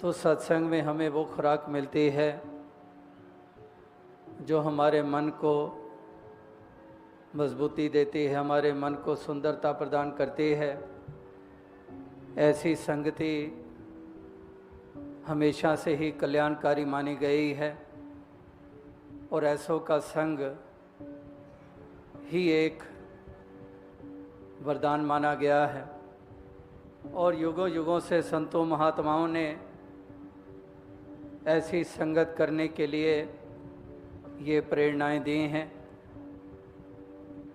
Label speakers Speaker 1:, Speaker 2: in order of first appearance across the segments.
Speaker 1: तो सत्संग में हमें वो खुराक मिलती है जो हमारे मन को मजबूती देती है, हमारे मन को सुंदरता प्रदान करती है। ऐसी संगति हमेशा से ही कल्याणकारी मानी गई है और ऐसों का संग ही एक वरदान माना गया है। और युगों युगों से संतों महात्माओं ने ऐसी संगत करने के लिए ये प्रेरणाएं दी हैं।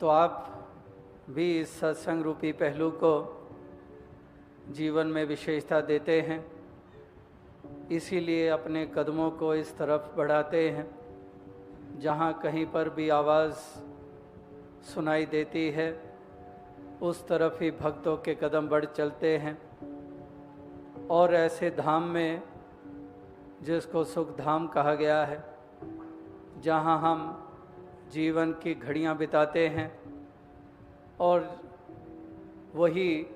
Speaker 1: तो आप भी इस सत्संग रूपी पहलू को जीवन में विशेषता देते हैं, इसीलिए अपने कदमों को इस तरफ बढ़ाते हैं जहाँ कहीं पर भी आवाज़ सुनाई देती है उस तरफ ही भक्तों के कदम बढ़ चलते हैं। और ऐसे धाम में जिसको सुख धाम कहा गया है, जहाँ हम जीवन की घड़ियाँ बिताते हैं और वही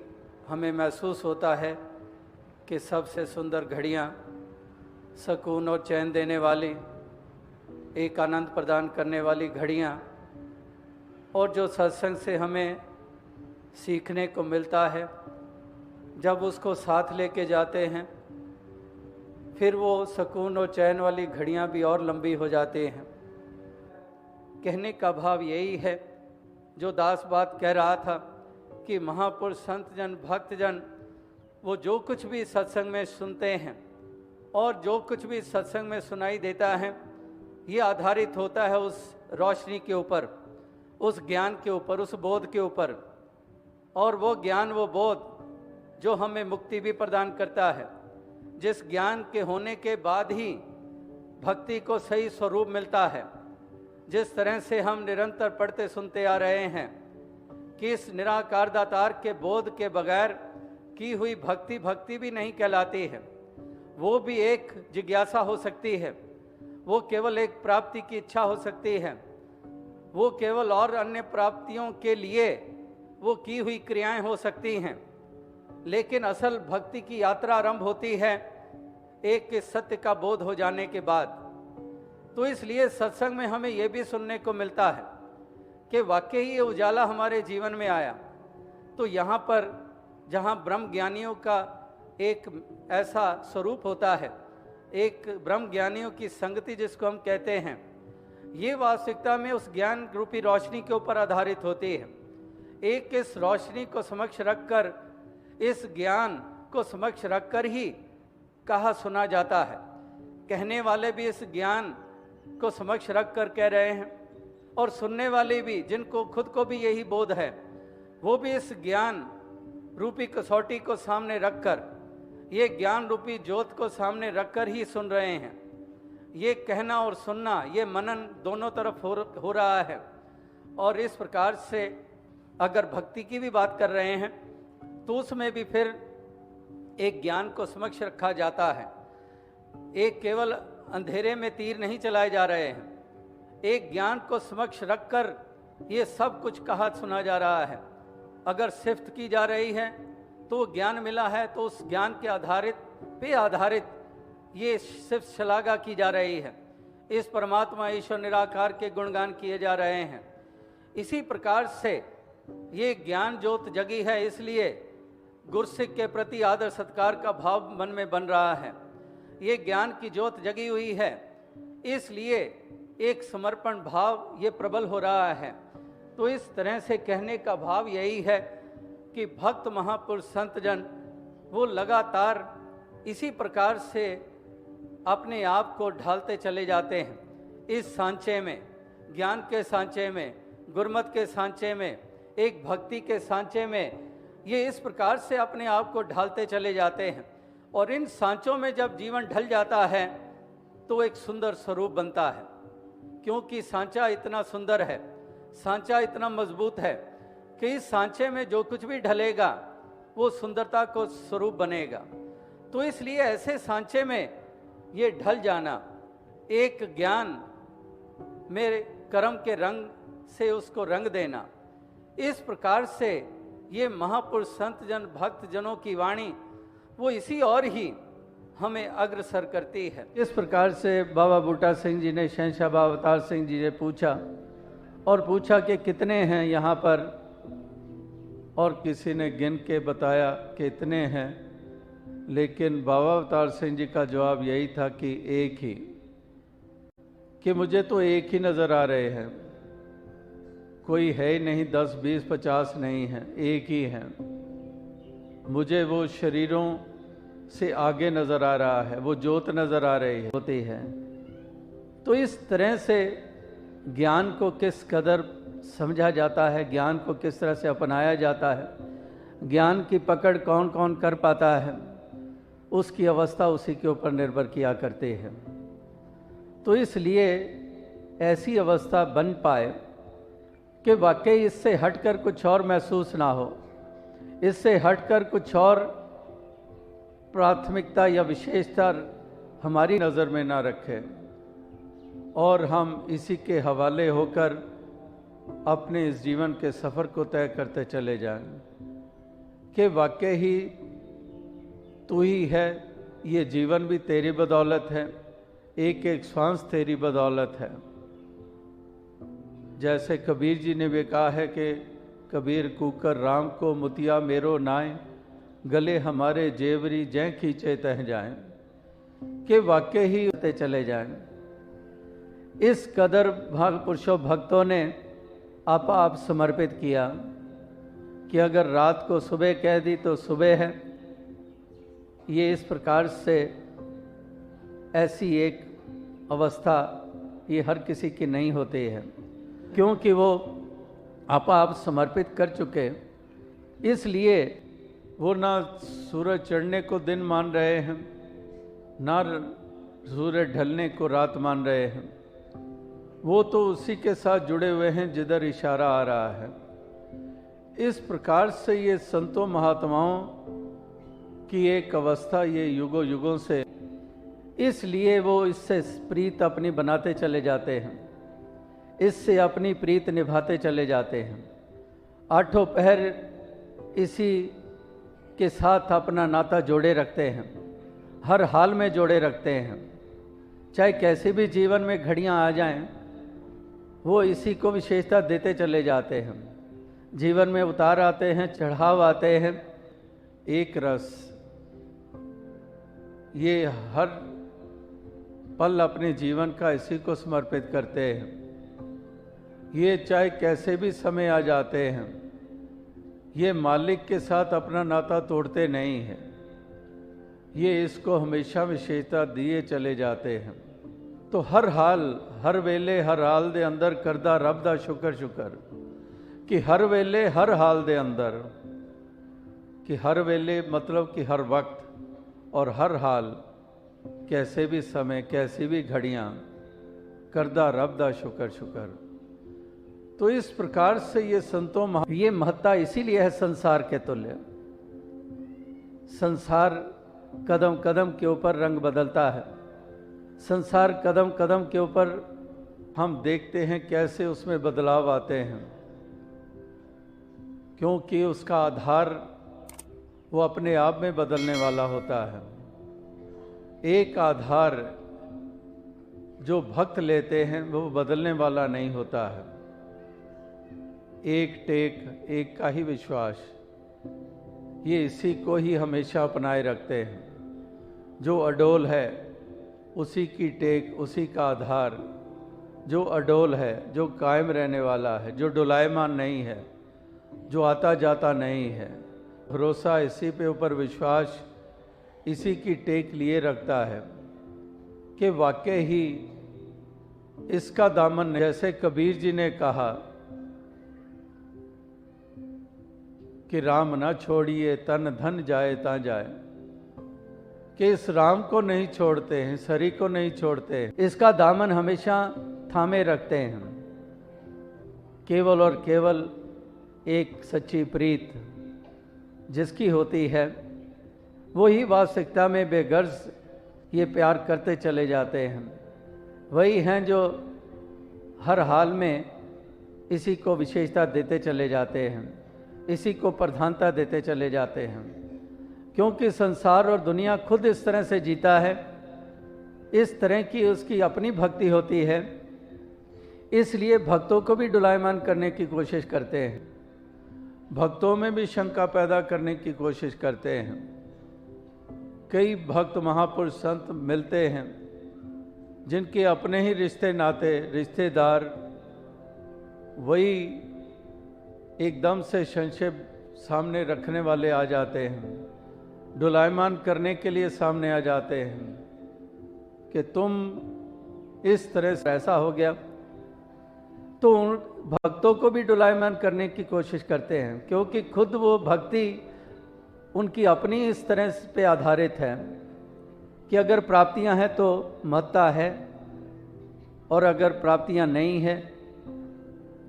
Speaker 1: हमें महसूस होता है कि सबसे सुंदर घड़ियाँ सुकून और चैन देने वाली, एक आनंद प्रदान करने वाली घड़ियाँ, और जो सत्संग से हमें सीखने को मिलता है, जब उसको साथ लेके जाते हैं फिर वो सुकून और चैन वाली घड़ियाँ भी और लंबी हो जाती हैं। कहने का भाव यही है जो दास बात कह रहा था कि महापुरुष संत जन भक्तजन वो जो कुछ भी सत्संग में सुनते हैं और जो कुछ भी सत्संग में सुनाई देता है, ये आधारित होता है उस रोशनी के ऊपर, उस ज्ञान के ऊपर, उस बोध के ऊपर। और वो ज्ञान, वो बोध जो हमें मुक्ति भी प्रदान करता है, जिस ज्ञान के होने के बाद ही भक्ति को सही स्वरूप मिलता है। जिस तरह से हम निरंतर पढ़ते सुनते आ रहे हैं कि इस निराकार दातार के बोध के बगैर की हुई भक्ति भक्ति भी नहीं कहलाती है। वो भी एक जिज्ञासा हो सकती है, वो केवल एक प्राप्ति की इच्छा हो सकती है, वो केवल और अन्य प्राप्तियों के लिए वो की हुई क्रियाएं हो सकती हैं। लेकिन असल भक्ति की यात्रा आरंभ होती है एक सत्य का बोध हो जाने के बाद। तो इसलिए सत्संग में हमें यह भी सुनने को मिलता है कि वाकई ये उजाला हमारे जीवन में आया। तो यहाँ पर जहाँ ब्रह्म ज्ञानियों का एक ऐसा स्वरूप होता है, एक ब्रह्म ज्ञानियों की संगति जिसको हम कहते हैं, ये वास्तविकता में उस ज्ञान रूपी रोशनी के ऊपर आधारित होती है। एक इस रोशनी को समक्ष रखकर, इस ज्ञान को समक्ष रखकर ही कहा सुना जाता है। कहने वाले भी इस ज्ञान को समक्ष रखकर कह रहे हैं और सुनने वाले भी, जिनको खुद को भी यही बोध है, वो भी इस ज्ञान रूपी कसौटी को सामने रखकर, ये ज्ञान रूपी ज्योत को सामने रखकर ही सुन रहे हैं। ये कहना और सुनना, ये मनन दोनों तरफ हो रहा है। और इस प्रकार से अगर भक्ति की भी बात कर रहे हैं तो उसमें भी फिर एक ज्ञान को समक्ष रखा जाता है। एक केवल अंधेरे में तीर नहीं चलाए जा रहे हैं, एक ज्ञान को समक्ष रखकर ये सब कुछ कहा सुना जा रहा है। अगर सिफ्त की जा रही है तो ज्ञान मिला है, तो उस ज्ञान के आधारित ये सिर्फ शलाघा की जा रही है। इस परमात्मा ईश्वर निराकार के गुणगान किए जा रहे हैं। इसी प्रकार से ये ज्ञान ज्योत जगी है, इसलिए गुरसिक के प्रति आदर सत्कार का भाव मन में बन रहा है। ये ज्ञान की ज्योत जगी हुई है, इसलिए एक समर्पण भाव ये प्रबल हो रहा है। तो इस तरह से कहने का भाव यही है कि भक्त महापुरुष संत जन वो लगातार इसी प्रकार से अपने आप को ढालते चले जाते हैं इस सांचे में, ज्ञान के सांचे में, गुरमत के सांचे में, एक भक्ति के सांचे में। ये इस प्रकार से अपने आप को ढालते चले जाते हैं और इन सांचों में जब जीवन ढल जाता है तो एक सुंदर स्वरूप बनता है। क्योंकि सांचा इतना सुंदर है, सांचा इतना मजबूत है कि इस सांचे में जो कुछ भी ढलेगा वो सुंदरता को स्वरूप बनेगा। तो इसलिए ऐसे सांचे में ये ढल जाना, एक ज्ञान मेरे कर्म के रंग से उसको रंग देना, इस प्रकार से ये महापुरुष संत जन भक्त जनों की वाणी वो इसी और ही हमें अग्रसर करती है। इस प्रकार से बाबा बूटा सिंह जी ने शहंशाह बाबा अवतार सिंह जी से पूछा कि कितने हैं यहाँ पर, और किसी ने गिन के बताया कि इतने हैं, लेकिन बाबा अवतार सिंह जी का जवाब यही था कि एक ही, कि मुझे तो एक ही नज़र आ रहे हैं, कोई है ही नहीं, 10, 20, 50 नहीं है, एक ही है। मुझे वो शरीरों से आगे नज़र आ रहा है, वो ज्योत नज़र आ रही होती है। तो इस तरह से ज्ञान को किस कदर समझा जाता है, ज्ञान को किस तरह से अपनाया जाता है, ज्ञान की पकड़ कौन कौन कर पाता है, उसकी अवस्था उसी के ऊपर निर्भर किया करती है। तो इसलिए ऐसी अवस्था बन पाए कि वाकई इससे हटकर कुछ और महसूस ना हो, इससे हटकर कुछ और प्राथमिकता या विशेषता हमारी नज़र में ना रखे, और हम इसी के हवाले होकर अपने इस जीवन के सफ़र को तय करते चले जाएं कि वाकई ही तू ही है, ये जीवन भी तेरी बदौलत है, एक एक श्वास तेरी बदौलत है। जैसे कबीर जी ने भी कहा है कि कबीर कूकर राम को मुतिया मेरो नाए, गले हमारे जेवरी जय खींचे तह जाएं, कि वाकई ही होते चले जाएं। इस कदर भाग पुरुषों भक्तों ने आप समर्पित किया कि अगर रात को सुबह कह दी तो सुबह है। ये इस प्रकार से ऐसी एक अवस्था ये हर किसी की नहीं होती है, क्योंकि वो आप समर्पित कर चुके, इसलिए वो ना सूरज चढ़ने को दिन मान रहे हैं, ना सूरज ढलने को रात मान रहे हैं। वो तो उसी के साथ जुड़े हुए हैं जिधर इशारा आ रहा है। इस प्रकार से ये संतों महात्माओं की एक अवस्था ये युगों युगों से, इसलिए वो इससे प्रीत अपनी बनाते चले जाते हैं, इससे अपनी प्रीत निभाते चले जाते हैं। आठों पहर इसी के साथ अपना नाता जोड़े रखते हैं, हर हाल में जोड़े रखते हैं। चाहे कैसी भी जीवन में घड़ियां आ जाएं, वो इसी को विशेषता देते चले जाते हैं। जीवन में उतार आते हैं, चढ़ाव आते हैं, एक रस, ये हर पल अपने जीवन का इसी को समर्पित करते हैं। ये चाहे कैसे भी समय आ जाते हैं, ये मालिक के साथ अपना नाता तोड़ते नहीं हैं, ये इसको हमेशा विशेषता दिए चले जाते हैं। तो हर हाल हर वेले हर हाल दे अंदर करदा रब दा शुक्र शुक्र, कि हर वेले हर हाल दे अंदर, कि हर वेले मतलब कि हर वक्त और हर हाल, कैसे भी समय कैसी भी घड़ियां, करदा रब दा शुक्र शुक्र। तो इस प्रकार से ये संतों ये महत्ता इसीलिए है संसार के तुल्य। संसार कदम कदम के ऊपर रंग बदलता है, संसार कदम कदम के ऊपर हम देखते हैं कैसे उसमें बदलाव आते हैं, क्योंकि उसका आधार वो अपने आप में बदलने वाला होता है। एक आधार जो भक्त लेते हैं वो बदलने वाला नहीं होता है। एक टेक, एक का ही विश्वास, ये इसी को ही हमेशा अपनाए रखते हैं। जो अडोल है उसी की टेक, उसी का आधार, जो अडोल है, जो कायम रहने वाला है, जो डुलायमान नहीं है, जो आता जाता नहीं है, भरोसा इसी पे ऊपर विश्वास इसी की टेक लिए रखता है कि वाकई ही इसका दामन, जैसे कबीर जी ने कहा कि राम ना छोड़िए तन धन जाए ता जाए, कि इस राम को नहीं छोड़ते हैं, सरी को नहीं छोड़ते हैं, इसका दामन हमेशा थामे रखते हैं। केवल और केवल एक सच्ची प्रीत जिसकी होती है, वो ही वास्तविकता में बेगर्ज ये प्यार करते चले जाते हैं। वही हैं जो हर हाल में इसी को विशेषता देते चले जाते हैं, इसी को प्रधानता देते चले जाते हैं, क्योंकि संसार और दुनिया खुद इस तरह से जीता है, इस तरह की उसकी अपनी भक्ति होती है, इसलिए भक्तों को भी डुलायमान करने की कोशिश करते हैं, भक्तों में भी शंका पैदा करने की कोशिश करते हैं। कई भक्त महापुरुष संत मिलते हैं जिनके अपने ही रिश्ते नाते रिश्तेदार वही एकदम से संशय सामने रखने वाले आ जाते हैं, डुलायमान करने के लिए सामने आ जाते हैं कि तुम इस तरह से ऐसा हो गया, तो उन भक्तों को भी डुलायमान करने की कोशिश करते हैं, क्योंकि खुद वो भक्ति उनकी अपनी इस तरह पे आधारित है कि अगर प्राप्तियां हैं तो महत्ता है, और अगर प्राप्तियां नहीं है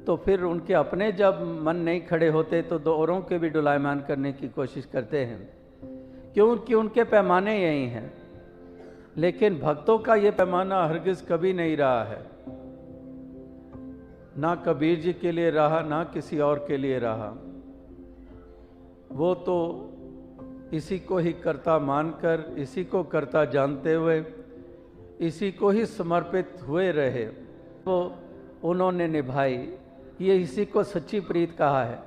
Speaker 1: तो फिर उनके अपने जब मन नहीं खड़े होते तो औरों के भी डुलायमान करने की कोशिश करते हैं, क्योंकि उनके पैमाने यही हैं। लेकिन भक्तों का ये पैमाना हरगिज कभी नहीं रहा है, ना कबीर जी के लिए रहा, ना किसी और के लिए रहा। वो तो इसी को ही कर्ता मानकर, इसी को कर्ता जानते हुए, इसी को ही समर्पित हुए रहे, वो उन्होंने निभाई। ये इसी को सच्ची प्रीत कहा है,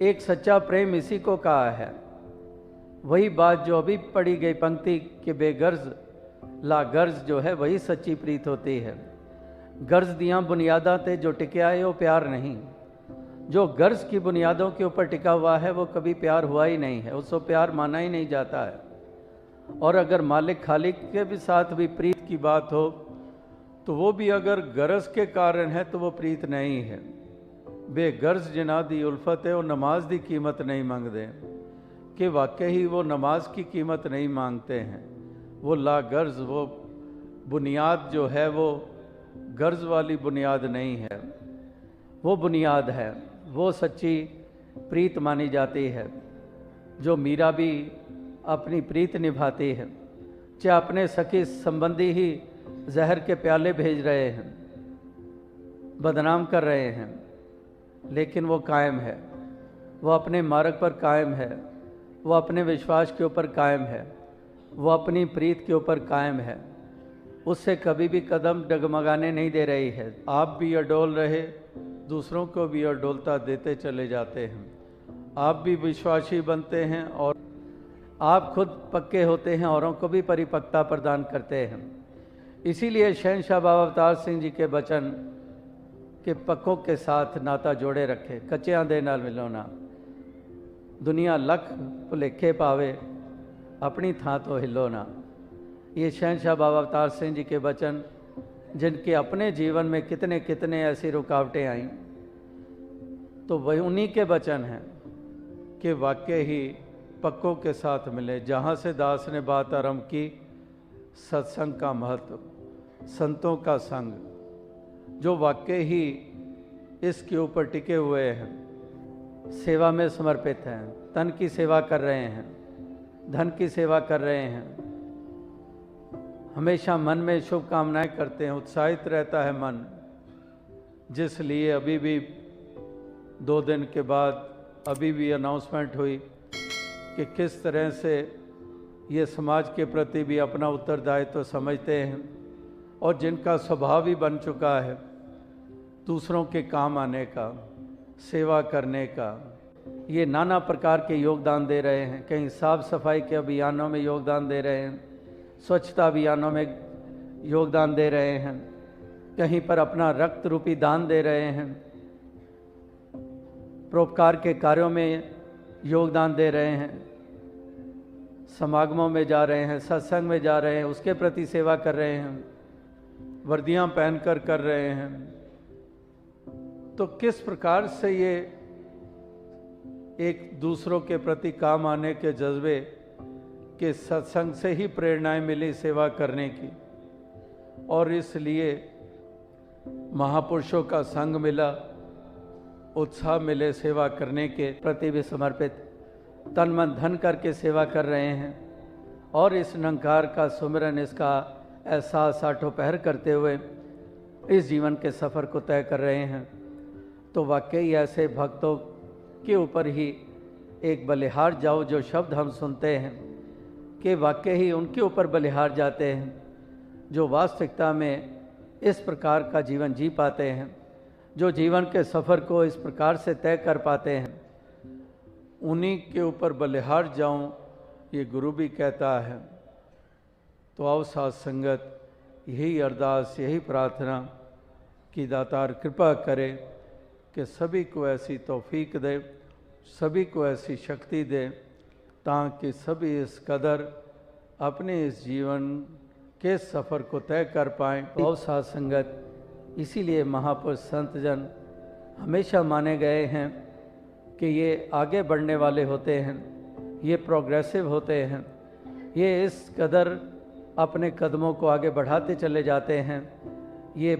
Speaker 1: एक सच्चा प्रेम इसी को कहा है। वही बात जो अभी पढ़ी गई पंक्ति कि बेगर्ज ला गर्ज जो है वही सच्ची प्रीत होती है। गर्ज दियाँ बुनियादा ते जो टिका है वो प्यार नहीं, जो गर्ज की बुनियादों के ऊपर टिका हुआ है वो कभी प्यार हुआ ही नहीं है, उसको प्यार माना ही नहीं जाता है। और अगर मालिक खालिक के भी साथ भी प्रीत की बात हो तो वो भी अगर गरज के कारण है तो वो प्रीत नहीं है। बेगर्ज जिना दी उल्फत है वो नमाज दी कीमत नहीं मांगते, कि वाकई ही वो नमाज की कीमत नहीं मांगते हैं। वो ला गर्ज, वो बुनियाद जो है वो गर्ज वाली बुनियाद नहीं है, वो बुनियाद है, वो सच्ची प्रीत मानी जाती है। जो मीरा भी अपनी प्रीत निभाती है, चाहे अपने सखी संबंधी ही जहर के प्याले भेज रहे हैं, बदनाम कर रहे हैं, लेकिन वो कायम है, वो अपने मार्ग पर कायम है, वो अपने विश्वास के ऊपर कायम है, वो अपनी प्रीत के ऊपर कायम है, उससे कभी भी कदम डगमगाने नहीं दे रही है। आप भी अडोल रहे, दूसरों को भी अडोलता देते चले जाते हैं। आप भी विश्वासी बनते हैं और आप खुद पक्के होते हैं, औरों को भी परिपक्वता प्रदान करते हैं। इसीलिए शहंशाह बाबा अवतार सिंह जी के वचन के पक्कों के साथ नाता जोड़े रखे, कच्चियां दे नाल मिलो ना, दुनिया लख भुलेखे पावे, अपनी थां तो हिलो ना। ये शहंशाह बाबा अवतार सिंह जी के वचन, जिनके अपने जीवन में कितने कितने ऐसी रुकावटें आईं, तो वही उन्हीं के वचन हैं कि वाकई ही पक्कों के साथ मिले। जहाँ से दास ने बात आरंभ की, सत्संग का महत्व, संतों का संग, जो वाकई ही इसके ऊपर टिके हुए हैं, सेवा में समर्पित हैं, तन की सेवा कर रहे हैं, धन की सेवा कर रहे हैं, हमेशा मन में शुभकामनाएं करते हैं, उत्साहित रहता है मन। जिस लिए अभी भी 2 दिन के बाद अभी भी अनाउंसमेंट हुई कि किस तरह से ये समाज के प्रति भी अपना उत्तरदायित्व तो समझते हैं, और जिनका स्वभाव ही बन चुका है दूसरों के काम आने का, सेवा करने का। ये नाना प्रकार के योगदान दे रहे हैं, कहीं साफ सफाई के अभियानों में योगदान दे रहे हैं, स्वच्छता अभियानों में योगदान दे रहे हैं, कहीं पर अपना रक्त रूपी दान दे रहे हैं, परोपकार के कार्यों में योगदान दे रहे हैं, समागमों में जा रहे हैं, सत्संग में जा रहे हैं, उसके प्रति सेवा कर रहे हैं, वर्दियां पहनकर कर रहे हैं। तो किस प्रकार से ये एक दूसरों के प्रति काम आने के जज्बे के सत्संग से ही प्रेरणाएं मिली सेवा करने की, और इसलिए महापुरुषों का संग मिला, उत्साह मिले सेवा करने के प्रति भी समर्पित, तन मन धन करके सेवा कर रहे हैं, और इस निरंकार का सुमिरन, इसका एहसास साठों पहर करते हुए इस जीवन के सफ़र को तय कर रहे हैं। तो वाकई ऐसे भक्तों के ऊपर ही एक बलिहार जाओ जो शब्द हम सुनते हैं कि वाकई ही उनके ऊपर बलिहार जाते हैं जो वास्तविकता में इस प्रकार का जीवन जी पाते हैं, जो जीवन के सफ़र को इस प्रकार से तय कर पाते हैं, उन्हीं के ऊपर बलिहार जाऊं, ये गुरु भी कहता है। तो आओ साथ संगत, यही अरदास, यही प्रार्थना कि दातार कृपा करे कि सभी को ऐसी तौफीक दे, सभी को ऐसी शक्ति दे, ताकि सभी इस कदर अपने इस जीवन के सफ़र को तय कर पाएँ। आओ साथ संगत, इसीलिए महापुरुष संत जन हमेशा माने गए हैं कि ये आगे बढ़ने वाले होते हैं, ये प्रोग्रेसिव होते हैं, ये इस कदर अपने कदमों को आगे बढ़ाते चले जाते हैं, ये